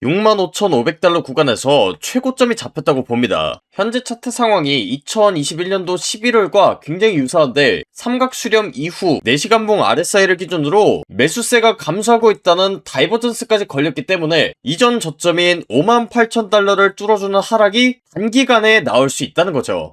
65,500달러 구간에서 최고점이 잡혔다고 봅니다. 현재 차트 상황이 2021년도 11월과 굉장히 유사한데 삼각 수렴 이후 4시간봉 RSI를 기준으로 매수세가 감소하고 있다는 다이버전스까지 걸렸기 때문에 이전 저점인 58,000달러를 뚫어주는 하락이 단기간에 나올 수 있다는 거죠.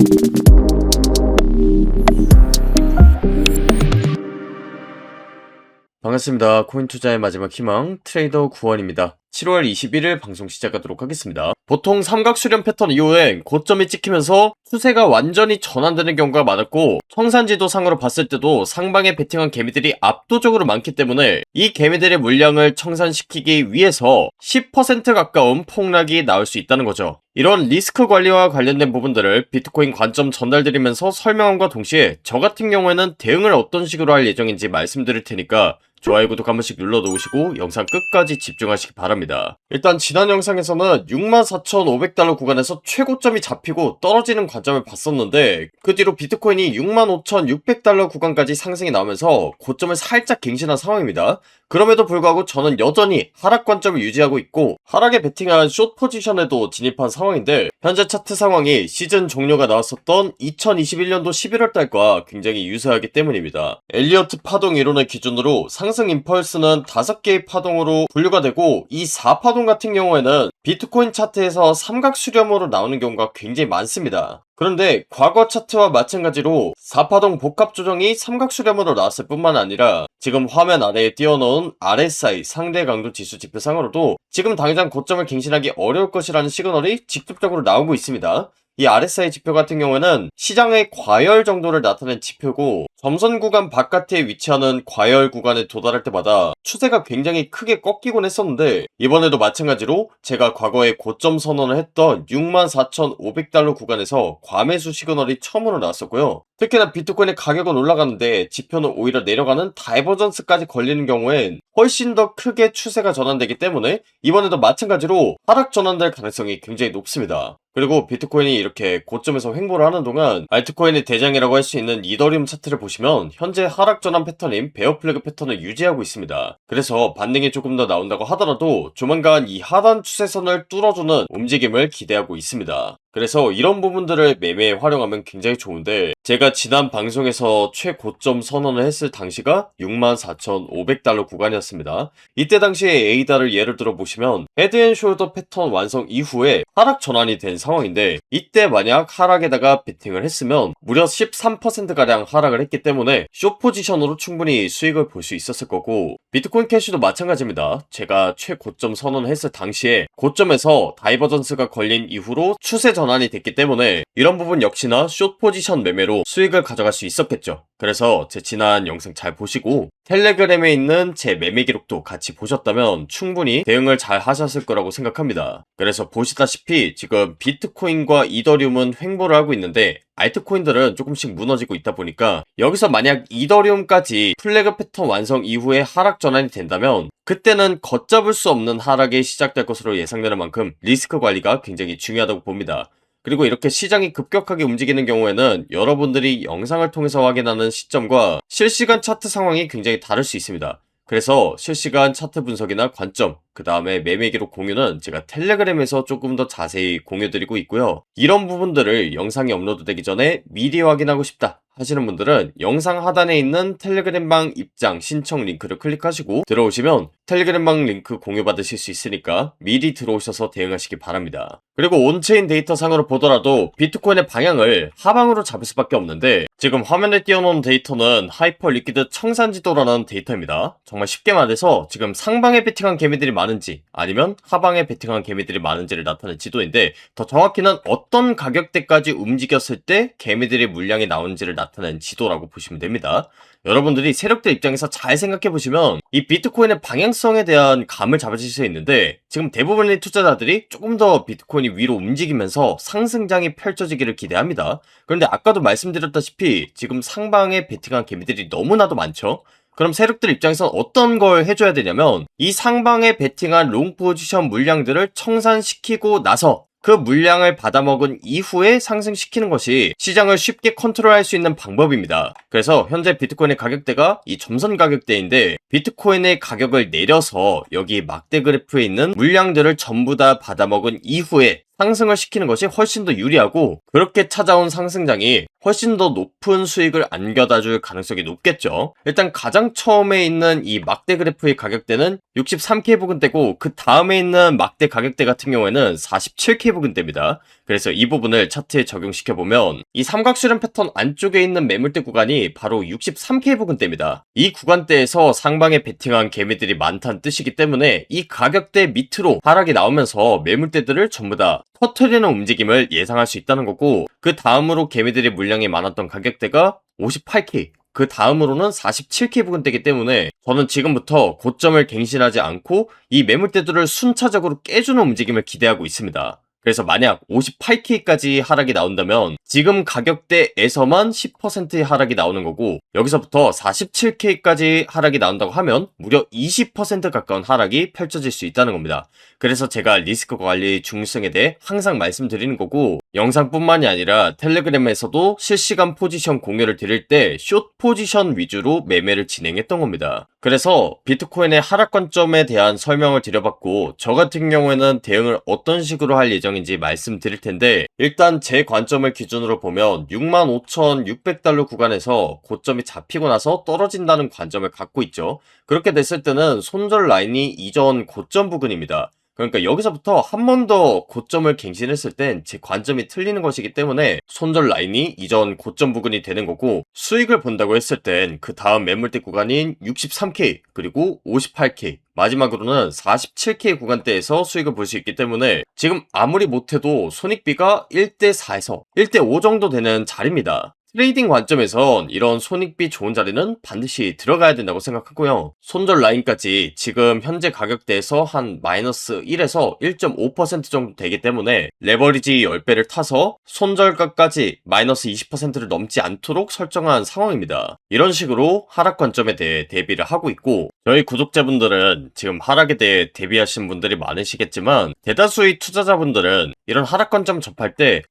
반갑습니다. 코인 투자의 마지막 희망 트레이더 구원입니다. 7월 21일 방송 시작하도록 하겠습니다. 보통 삼각 수렴 패턴 이후엔 고점이 찍히면서 추세가 완전히 전환되는 경우가 많았고 청산지도상으로 봤을 때도 상방에 베팅한 개미들이 압도적으로 많기 때문에 이 개미들의 물량을 청산시키기 위해서 10% 가까운 폭락이 나올 수 있다는 거죠. 이런 리스크 관리와 관련된 부분들을 비트코인 관점 전달드리면서 설명함과 동시에 저 같은 경우에는 대응을 어떤 식으로 할 예정인지 말씀드릴 테니까 좋아요, 구독 한 번씩 눌러놓으시고 영상 끝까지 집중하시기 바랍니다. 일단 지난 영상에서는 64,500달러 구간에서 최고점이 잡히고 떨어지는 관점을 봤었는데 그 뒤로 비트코인이 65,600달러 구간까지 상승이 나오면서 고점을 살짝 갱신한 상황입니다. 그럼에도 불구하고 저는 여전히 하락 관점을 유지하고 있고 하락에 베팅한 숏 포지션에도 진입한 상황인데 현재 차트 상황이 시즌 종료가 나왔었던 2021년도 11월달과 굉장히 유사하기 때문입니다. 엘리어트 파동 이론을 기준으로 상승 임펄스는 5개의 파동으로 분류가 되고 이 4파동 같은 경우에는 비트코인 차트에서 삼각 수렴으로 나오는 경우가 굉장히 많습니다. 그런데 과거 차트와 마찬가지로 4파동 복합 조정이 삼각 수렴으로 나왔을 뿐만 아니라 지금 화면 아래에 띄워놓은 RSI 상대 강도 지수 지표상으로도 지금 당장 고점을 갱신하기 어려울 것이라는 시그널이 직접적으로 나오고 있습니다. 이 RSI 지표 같은 경우에는 시장의 과열 정도를 나타낸 지표고 점선 구간 바깥에 위치하는 과열 구간에 도달할 때마다 추세가 굉장히 크게 꺾이곤 했었는데 이번에도 마찬가지로 제가 과거에 고점 선언을 했던 64,500달러 구간에서 과매수 시그널이 처음으로 나왔었고요. 특히나 비트코인의 가격은 올라가는데 지표는 오히려 내려가는 다이버전스까지 걸리는 경우엔 훨씬 더 크게 추세가 전환되기 때문에 이번에도 마찬가지로 하락 전환될 가능성이 굉장히 높습니다. 그리고 비트코인이 이렇게 고점에서 횡보를 하는 동안 알트코인의 대장이라고 할 수 있는 이더리움 차트를 보시면 현재 하락 전환 패턴인 베어 플래그 패턴을 유지하고 있습니다. 그래서 반등이 조금 더 나온다고 하더라도 조만간 이 하단 추세선을 뚫어주는 움직임을 기대하고 있습니다. 그래서 이런 부분들을 매매에 활용하면 굉장히 좋은데 제가 지난 방송에서 최고점 선언을 했을 당시가 64,500달러 구간이었습니다. 이때 당시에 에이다를 예를 들어 보시면 헤드앤숄더 패턴 완성 이후에 하락 전환이 된 상황인데 이때 만약 하락에다가 베팅을 했으면 무려 13%가량 하락을 했기 때문에 숏 포지션으로 충분히 수익을 볼 수 있었을 거고 비트코인 캐시도 마찬가지입니다. 제가 최고점 선언을 했을 당시에 고점에서 다이버전스가 걸린 이후로 추세 전환이 됐기 때문에 이런 부분 역시나 숏 포지션 매매로 수익을 가져갈 수 있었겠죠. 그래서 제 지난 영상 잘 보시고 텔레그램에 있는 제 매매 기록도 같이 보셨다면 충분히 대응을 잘 하셨을 거라고 생각합니다. 그래서 보시다시피 지금 비트코인과 이더리움은 횡보를 하고 있는데 알트코인들은 조금씩 무너지고 있다 보니까 여기서 만약 이더리움까지 플래그 패턴 완성 이후에 하락 전환이 된다면 그때는 걷잡을 수 없는 하락이 시작될 것으로 예상되는 만큼 리스크 관리가 굉장히 중요하다고 봅니다. 그리고 이렇게 시장이 급격하게 움직이는 경우에는 여러분들이 영상을 통해서 확인하는 시점과 실시간 차트 상황이 굉장히 다를 수 있습니다. 그래서 실시간 차트 분석이나 관점, 그 다음에 매매 기록 공유는 제가 텔레그램에서 조금 더 자세히 공유드리고 있고요. 이런 부분들을 영상이 업로드되기 전에 미리 확인하고 싶다 하시는 분들은 영상 하단에 있는 텔레그램방 입장 신청 링크를 클릭하시고 들어오시면 텔레그램방 링크 공유받으실 수 있으니까 미리 들어오셔서 대응하시기 바랍니다. 그리고 온체인 데이터 상으로 보더라도 비트코인의 방향을 하방으로 잡을 수밖에 없는데 지금 화면에 띄워놓은 데이터는 하이퍼 리퀴드 청산지도라는 데이터입니다. 정말 쉽게 말해서 지금 상방에 베팅한 개미들이 많은지 아니면 하방에 베팅한 개미들이 많은지를 나타낸 지도인데 더 정확히는 어떤 가격대까지 움직였을 때 개미들의 물량이 나오는지를 나타낸 지도라고 보시면 됩니다. 여러분들이 세력들 입장에서 잘 생각해보시면 이 비트코인의 방향성에 대한 감을 잡으실 수 있는데 지금 대부분의 투자자들이 조금 더 비트코인이 위로 움직이면서 상승장이 펼쳐지기를 기대합니다. 그런데 아까도 말씀드렸다시피 지금 상방에 베팅한 개미들이 너무나도 많죠. 그럼 세력들 입장에서 어떤 걸 해줘야 되냐면 이 상방에 베팅한 롱 포지션 물량들을 청산시키고 나서 그 물량을 받아먹은 이후에 상승시키는 것이 시장을 쉽게 컨트롤할 수 있는 방법입니다. 그래서 현재 비트코인의 가격대가 이 점선 가격대인데 비트코인의 가격을 내려서 여기 막대 그래프에 있는 물량들을 전부 다 받아먹은 이후에 상승을 시키는 것이 훨씬 더 유리하고, 그렇게 찾아온 상승장이 훨씬 더 높은 수익을 안겨다 줄 가능성이 높겠죠. 일단 가장 처음에 있는 이 막대 그래프의 가격대는 63K 부근대고, 그 다음에 있는 막대 가격대 같은 경우에는 47K 부근대입니다. 그래서 이 부분을 차트에 적용시켜보면 이 삼각수렴 패턴 안쪽에 있는 매물대 구간이 바로 63K 부근대입니다. 이 구간대에서 상방에 베팅한 개미들이 많다는 뜻이기 때문에 이 가격대 밑으로 하락이 나오면서 매물대들을 전부 다 터트리는 움직임을 예상할 수 있다는 거고, 그 다음으로 개미들의 물량이 많았던 가격대가 58K, 그 다음으로는 47K 부근대이기 때문에 저는 지금부터 고점을 갱신하지 않고 이 매물대들을 순차적으로 깨주는 움직임을 기대하고 있습니다. 그래서 만약 58K까지 하락이 나온다면 지금 가격대에서만 10%의 하락이 나오는 거고, 여기서부터 47K까지 하락이 나온다고 하면 무려 20% 가까운 하락이 펼쳐질 수 있다는 겁니다. 그래서 제가 리스크 관리 중요성에 대해 항상 말씀드리는 거고, 영상뿐만이 아니라 텔레그램에서도 실시간 포지션 공유를 드릴 때 숏 포지션 위주로 매매를 진행했던 겁니다. 그래서 비트코인의 하락 관점에 대한 설명을 드려봤고, 저 같은 경우에는 대응을 어떤 식으로 할 예정인지 말씀드릴 텐데, 일단 제 관점을 기준으로 보면 65,600달러 구간에서 고점이 잡히고 나서 떨어진다는 관점을 갖고 있죠. 그렇게 됐을 때는 손절 라인이 이전 고점 부근입니다. 그러니까 여기서부터 한 번 더 고점을 갱신했을 땐 제 관점이 틀리는 것이기 때문에 손절 라인이 이전 고점 부근이 되는 거고, 수익을 본다고 했을 땐 그 다음 매물대 구간인 63K 그리고 58K 마지막으로는 47K 구간대에서 수익을 볼 수 있기 때문에 지금 아무리 못해도 손익비가 1대4에서 1대5 정도 되는 자리입니다. 트레이딩 관점에선 이런 손익비 좋은 자리는 반드시 들어가야 된다고 생각하고요. 손절 라인까지 지금 현재 가격대에서 한 마이너스 1에서 1.5% 정도 되기 때문에 레버리지 10배를 타서 손절가까지 마이너스 20%를 넘지 않도록 설정한 상황입니다. 이런 식으로 하락 관점에 대해 대비를 하고 있고, 저희 구독자분들은 지금 하락에 대해 대비하신 분들이 많으시겠지만 대다수의 투자자분들은 이런 하락 관점 접할 때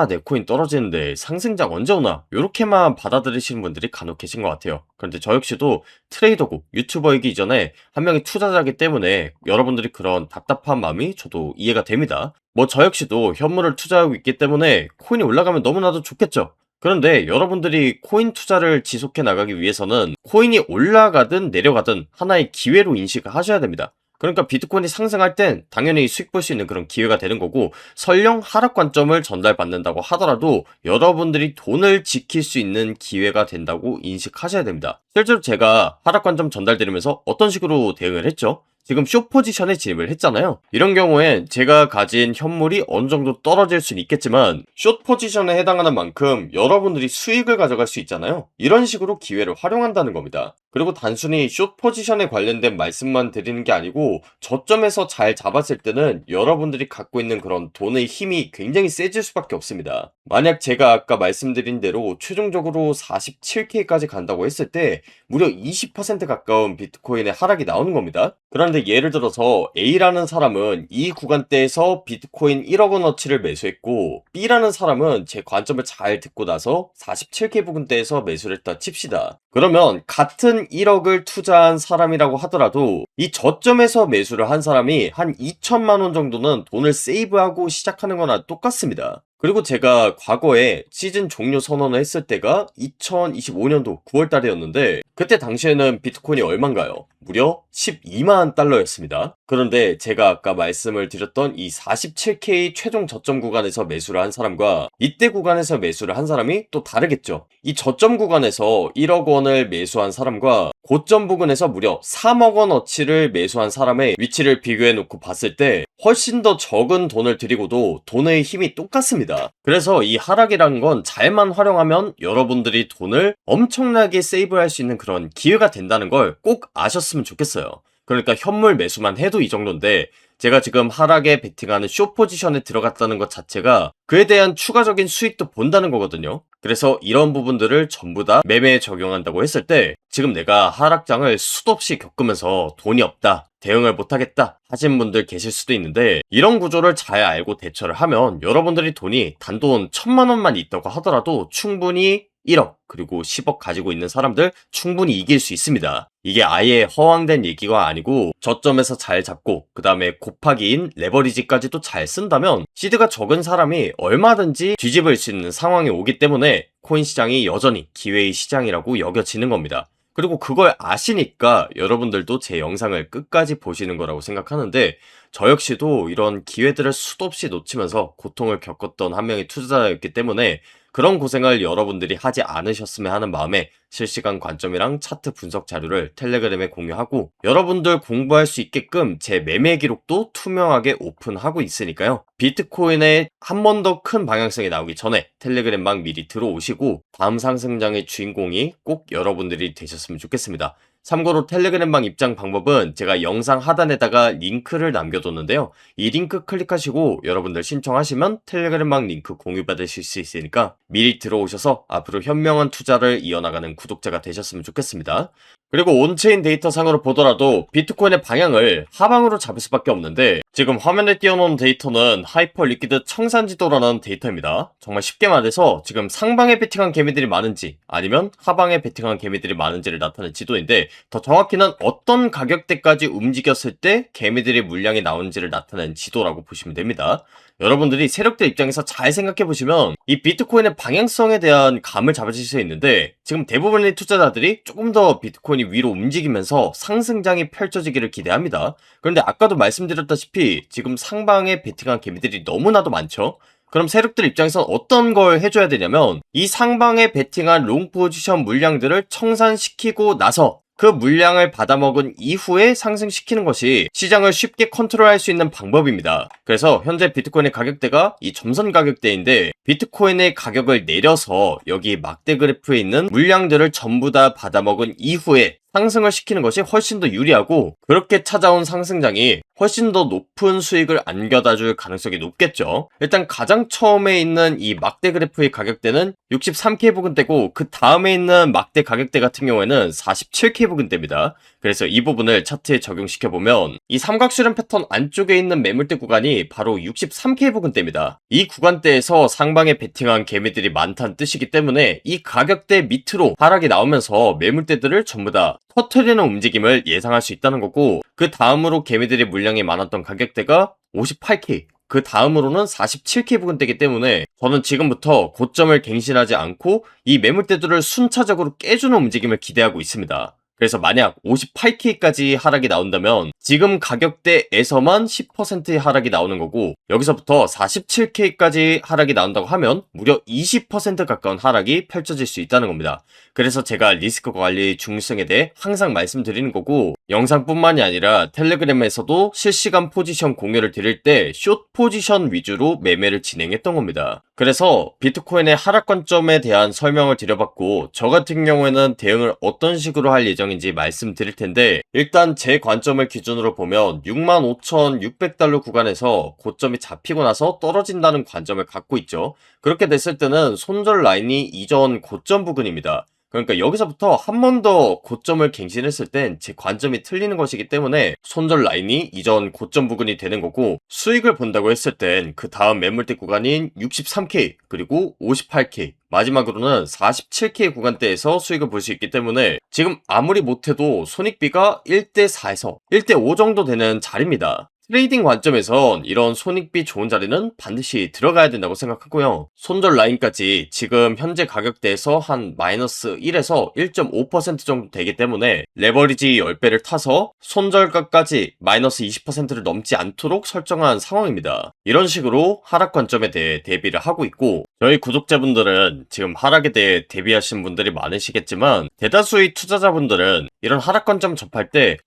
내 코인 떨어지는데 상승장 언제 오나 요렇게만 받아들이시는 분들이 간혹 계신 것 같아요. 그런데 저 역시도 트레이더고 유튜버이기 이전에 한 명의 투자자이기 때문에 여러분들이 그런 답답한 마음이 저도 이해가 됩니다. 저 역시도 현물을 투자하고 있기 때문에 코인이 올라가면 너무나도 좋겠죠. 그런데 여러분들이 코인 투자를 지속해 나가기 위해서는 코인이 올라가든 내려가든 하나의 기회로 인식을 하셔야 됩니다. 그러니까 비트코인이 상승할 땐 당연히 수익 볼 수 있는 그런 기회가 되는 거고, 설령 하락 관점을 전달받는다고 하더라도 여러분들이 돈을 지킬 수 있는 기회가 된다고 인식하셔야 됩니다. 실제로 제가 하락 관점 전달드리면서 어떤 식으로 대응을 했죠? 지금 숏 포지션에 진입을 했잖아요. 이런 경우엔 제가 가진 현물이 어느 정도 떨어질 수는 있겠지만 숏 포지션에 해당하는 만큼 여러분들이 수익을 가져갈 수 있잖아요. 이런 식으로 기회를 활용한다는 겁니다. 그리고 단순히 숏 포지션에 관련된 말씀만 드리는 게 아니고, 저점에서 잘 잡았을 때는 여러분들이 갖고 있는 그런 돈의 힘이 굉장히 세질 수밖에 없습니다. 만약 제가 아까 말씀드린 대로 최종적으로 47K까지 간다고 했을 때 무려 20% 가까운 비트코인의 하락이 나오는 겁니다. 그런데 예를 들어서 A라는 사람은 이 구간대에서 비트코인 1억 원어치를 매수했고, B라는 사람은 제 관점을 잘 듣고 나서 47K 부근대에서 매수를 했다 칩시다. 그러면 같은 1억을 투자한 사람이라고 하더라도 이 저점에서 매수를 한 사람이 한 2천만 원 정도는 돈을 세이브하고 시작하는 거나 똑같습니다. 그리고 제가 과거에 시즌 종료 선언을 했을 때가 2025년도 9월 달이었는데, 그때 당시에는 비트코인이 얼만가요? 무려 12만 달러였습니다. 그런데 제가 아까 말씀을 드렸던 이 47K 최종 저점 구간에서 매수를 한 사람과 이때 구간에서 매수를 한 사람이 또 다르겠죠. 이 저점 구간에서 1억 원을 매수한 사람과 고점 부근에서 무려 3억 원어치를 매수한 사람의 위치를 비교해 놓고 봤을 때 훨씬 더 적은 돈을 들이고도 돈의 힘이 똑같습니다. 그래서 이 하락이라는 건 잘만 활용하면 여러분들이 돈을 엄청나게 세이브할 수 있는 그런 기회가 된다는 걸 꼭 아셨으면 좋겠어요. 그러니까 현물 매수만 해도 이 정도인데, 제가 지금 하락에 베팅하는 숏 포지션에 들어갔다는 것 자체가 그에 대한 추가적인 수익도 본다는 거거든요. 그래서 이런 부분들을 전부 다 매매에 적용한다고 했을 때, 지금 내가 하락장을 수도 없이 겪으면서 돈이 없다, 대응을 못하겠다 하신 분들 계실 수도 있는데 이런 구조를 잘 알고 대처를 하면 여러분들이 돈이 단돈 1000만 원만 있다고 하더라도 충분히 1억 그리고 10억 가지고 있는 사람들 충분히 이길 수 있습니다. 이게 아예 허황된 얘기가 아니고 저점에서 잘 잡고 그 다음에 곱하기인 레버리지까지도 잘 쓴다면 시드가 적은 사람이 얼마든지 뒤집을 수 있는 상황이 오기 때문에 코인 시장이 여전히 기회의 시장이라고 여겨지는 겁니다. 그리고 그걸 아시니까 여러분들도 제 영상을 끝까지 보시는 거라고 생각하는데 저 역시도 이런 기회들을 수도 없이 놓치면서 고통을 겪었던 한 명의 투자자였기 때문에 그런 고생을 여러분들이 하지 않으셨으면 하는 마음에 실시간 관점이랑 차트 분석 자료를 텔레그램에 공유하고 여러분들 공부할 수 있게끔 제 매매 기록도 투명하게 오픈하고 있으니까요. 비트코인의 한 번 더 큰 방향성이 나오기 전에 텔레그램방 미리 들어오시고 다음 상승장의 주인공이 꼭 여러분들이 되셨으면 좋겠습니다. 참고로 텔레그램방 입장 방법은 제가 영상 하단에다가 링크를 남겨뒀는데요. 이 링크 클릭하시고 여러분들 신청하시면 텔레그램방 링크 공유받으실 수 있으니까 미리 들어오셔서 앞으로 현명한 투자를 이어나가는 구독자가 되셨으면 좋겠습니다. 그리고 온체인 데이터 상으로 보더라도 비트코인의 방향을 하방으로 잡을 수밖에 없는데 지금 화면에 띄워놓은 데이터는 하이퍼 리퀴드 청산지도라는 데이터입니다. 정말 쉽게 말해서 지금 상방에 베팅한 개미들이 많은지 아니면 하방에 베팅한 개미들이 많은지를 나타낸 지도인데 더 정확히는 어떤 가격대까지 움직였을 때 개미들의 물량이 나오는지를 나타낸 지도라고 보시면 됩니다. 여러분들이 세력들 입장에서 잘 생각해보시면 이 비트코인의 방향성에 대한 감을 잡으실 수 있는데 지금 대부분의 투자자들이 조금 더 비트코인이 위로 움직이면서 상승장이 펼쳐지기를 기대합니다. 그런데 아까도 말씀드렸다시피 지금 상방에 베팅한 개미들이 너무나도 많죠. 그럼 세력들 입장에서 어떤 걸 해줘야 되냐면 이 상방에 베팅한 롱 포지션 물량들을 청산시키고 나서 그 물량을 받아먹은 이후에 상승시키는 것이 시장을 쉽게 컨트롤할 수 있는 방법입니다. 그래서 현재 비트코인의 가격대가 이 점선 가격대인데 비트코인의 가격을 내려서 여기 막대 그래프에 있는 물량들을 전부 다 받아먹은 이후에 상승을 시키는 것이 훨씬 더 유리하고 그렇게 찾아온 상승장이 훨씬 더 높은 수익을 안겨다 줄 가능성이 높겠죠. 일단 가장 처음에 있는 이 막대 그래프의 가격대는 63K 부근대고 그 다음에 있는 막대 가격대 같은 경우에는 47K 부근대입니다. 그래서 이 부분을 차트에 적용시켜보면 이 삼각수렴 패턴 안쪽에 있는 매물대 구간이 바로 63K 부근대입니다. 이 구간대에서 상방에 베팅한 개미들이 많다는 뜻이기 때문에 이 가격대 밑으로 하락이 나오면서 매물대들을 전부 다 터트리는 움직임을 예상할 수 있다는 거고 그 다음으로 개미들의 물량이 많았던 가격대가 58K 그 다음으로는 47K 부근대이기 때문에 저는 지금부터 고점을 갱신하지 않고 이 매물대들을 순차적으로 깨주는 움직임을 기대하고 있습니다. 그래서 만약 58K까지 하락이 나온다면 지금 가격대에서만 10%의 하락이 나오는 거고 여기서부터 47K까지 하락이 나온다고 하면 무려 20% 가까운 하락이 펼쳐질 수 있다는 겁니다. 그래서 제가 리스크 관리 중요성에 대해 항상 말씀드리는 거고 영상뿐만이 아니라 텔레그램에서도 실시간 포지션 공유를 드릴 때 숏 포지션 위주로 매매를 진행했던 겁니다. 그래서 비트코인의 하락 관점에 대한 설명을 드려봤고 저 같은 경우에는 대응을 어떤 식으로 할 예정인지 말씀드릴 텐데 일단 제 관점을 기준으로 보면 65,600달러 구간에서 고점이 잡히고 나서 떨어진다는 관점을 갖고 있죠. 그렇게 됐을 때는 손절 라인이 이전 고점 부근입니다. 그러니까 여기서부터 한 번 더 고점을 갱신했을 땐 제 관점이 틀리는 것이기 때문에 손절 라인이 이전 고점 부근이 되는 거고 수익을 본다고 했을 땐 그 다음 매물대 구간인 63K 그리고 58K 마지막으로는 47K 구간대에서 수익을 볼 수 있기 때문에 지금 아무리 못해도 손익비가 1대4에서 1대5 정도 되는 자리입니다. 트레이딩 관점에선 이런 손익비 좋은 자리는 반드시 들어가야 된다고 생각하고요. 손절 라인까지 지금 현재 가격대에서 한 마이너스 1에서 1.5% 정도 되기 때문에 레버리지 10배를 타서 손절가까지 마이너스 20%를 넘지 않도록 설정한 상황입니다. 이런 식으로 하락 관점에 대해 대비를 하고 있고 저희 구독자분들은 지금 하락에 대해 대비하신 분들이 많으시겠지만 대다수의 투자자분들은 이런 하락 관점 접할 때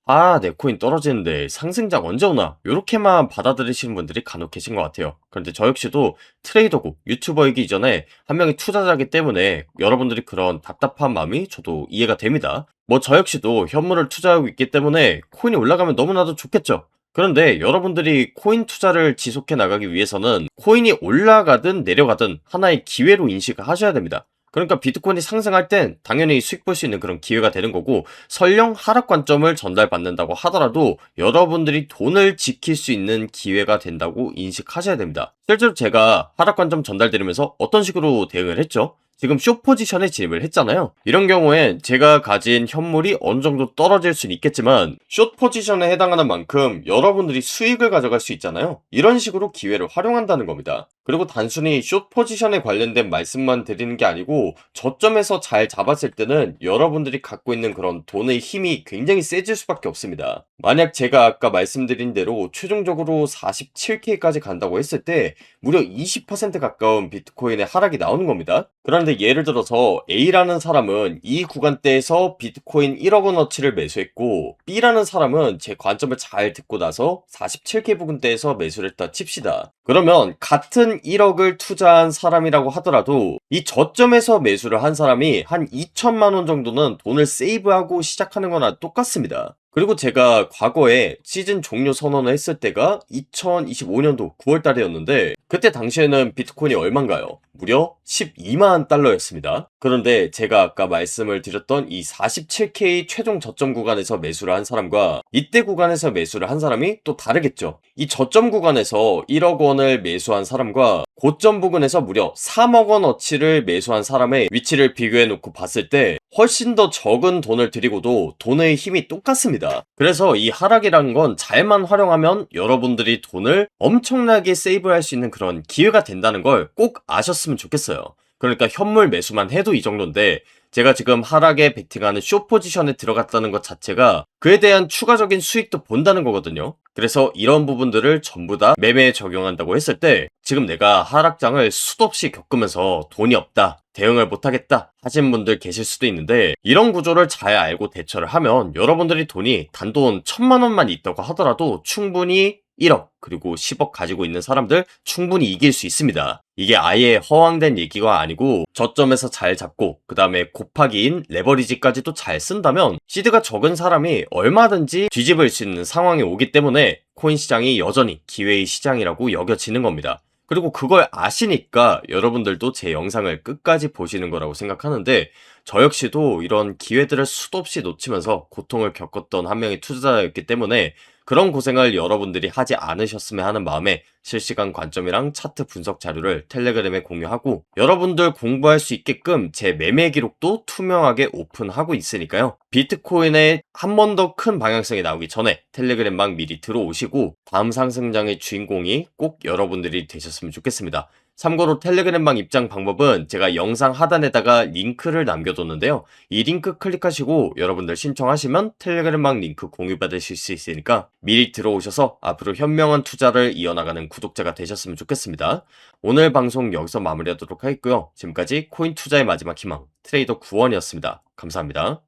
내 코인 떨어지는데 상승장 언제 오나 요렇게만 받아들이시는 분들이 간혹 계신 것 같아요. 그런데 저 역시도 트레이더고 유튜버이기 이전에 한 명의 투자자이기 때문에 여러분들이 그런 답답한 마음이 저도 이해가 됩니다. 저 역시도 현물을 투자하고 있기 때문에 코인이 올라가면 너무나도 좋겠죠. 그런데 여러분들이 코인 투자를 지속해 나가기 위해서는 코인이 올라가든 내려가든 하나의 기회로 인식을 하셔야 됩니다. 그러니까 비트코인이 상승할 땐 당연히 수익 볼 수 있는 그런 기회가 되는 거고, 설령 하락 관점을 전달받는다고 하더라도 여러분들이 돈을 지킬 수 있는 기회가 된다고 인식하셔야 됩니다. 실제로 제가 하락 관점 전달드리면서 어떤 식으로 대응을 했죠? 지금 숏 포지션에 진입을 했잖아요. 이런 경우엔 제가 가진 현물이 어느 정도 떨어질 수는 있겠지만 숏 포지션에 해당하는 만큼 여러분들이 수익을 가져갈 수 있잖아요. 이런 식으로 기회를 활용한다는 겁니다. 그리고 단순히 숏 포지션에 관련된 말씀만 드리는 게 아니고, 저점에서 잘 잡았을 때는 여러분들이 갖고 있는 그런 돈의 힘이 굉장히 세질 수밖에 없습니다. 만약 제가 아까 말씀드린 대로 최종적으로 47K까지 간다고 했을 때 무려 20% 가까운 비트코인의 하락이 나오는 겁니다. 그런데 예를 들어서 A라는 사람은 이 구간대에서 비트코인 1억 원어치를 매수했고, B라는 사람은 제 관점을 잘 듣고 나서 47K 부근대에서 매수를 했다 칩시다. 그러면 같은 1억을 투자한 사람이라고 하더라도 이 저점에서 매수를 한 사람이 한 2천만 원 정도는 돈을 세이브하고 시작하는 거나 똑같습니다. 그리고 제가 과거에 시즌 종료 선언을 했을 때가 2025년도 9월 달이었는데, 그때 당시에는 비트코인이 얼만가요? 무려 12만 달러였습니다. 그런데 제가 아까 말씀을 드렸던 이 47K 최종 저점 구간에서 매수를 한 사람과 이때 구간에서 매수를 한 사람이 또 다르겠죠. 이 저점 구간에서 1억 원을 매수한 사람과 고점 부근에서 무려 3억 원어치를 매수한 사람의 위치를 비교해 놓고 봤을 때 훨씬 더 적은 돈을 들이고도 돈의 힘이 똑같습니다. 그래서 이 하락이라는 건 잘만 활용하면 여러분들이 돈을 엄청나게 세이브할 수 있는 그런 기회가 된다는 걸 꼭 아셨으면 좋겠어요. 그러니까 현물 매수만 해도 이 정도인데, 제가 지금 하락에 베팅하는 숏 포지션에 들어갔다는 것 자체가 그에 대한 추가적인 수익도 본다는 거거든요. 그래서 이런 부분들을 전부 다 매매에 적용한다고 했을 때, 지금 내가 하락장을 수도 없이 겪으면서 돈이 없다, 대응을 못하겠다 하신 분들 계실 수도 있는데, 이런 구조를 잘 알고 대처를 하면 여러분들이 돈이 단돈 1,000만 원만 있다고 하더라도 충분히 1억 그리고 10억 가지고 있는 사람들 충분히 이길 수 있습니다. 이게 아예 허황된 얘기가 아니고, 저점에서 잘 잡고 그 다음에 곱하기인 레버리지까지도 잘 쓴다면 시드가 적은 사람이 얼마든지 뒤집을 수 있는 상황이 오기 때문에 코인 시장이 여전히 기회의 시장이라고 여겨지는 겁니다. 그리고 그걸 아시니까 여러분들도 제 영상을 끝까지 보시는 거라고 생각하는데, 저 역시도 이런 기회들을 수도 없이 놓치면서 고통을 겪었던 한 명의 투자자였기 때문에 그런 고생을 여러분들이 하지 않으셨으면 하는 마음에 실시간 관점이랑 차트 분석 자료를 텔레그램에 공유하고, 여러분들 공부할 수 있게끔 제 매매 기록도 투명하게 오픈하고 있으니까요. 비트코인의 한 번 더 큰 방향성이 나오기 전에 텔레그램방 미리 들어오시고 다음 상승장의 주인공이 꼭 여러분들이 되셨으면 좋겠습니다. 참고로 텔레그램방 입장 방법은 제가 영상 하단에다가 링크를 남겨뒀는데요. 이 링크 클릭하시고 여러분들 신청하시면 텔레그램방 링크 공유받으실 수 있으니까 미리 들어오셔서 앞으로 현명한 투자를 이어나가는 구독자가 되셨으면 좋겠습니다. 오늘 방송 여기서 마무리하도록 하겠고요. 지금까지 코인 투자의 마지막 희망 트레이더 구원이었습니다. 감사합니다.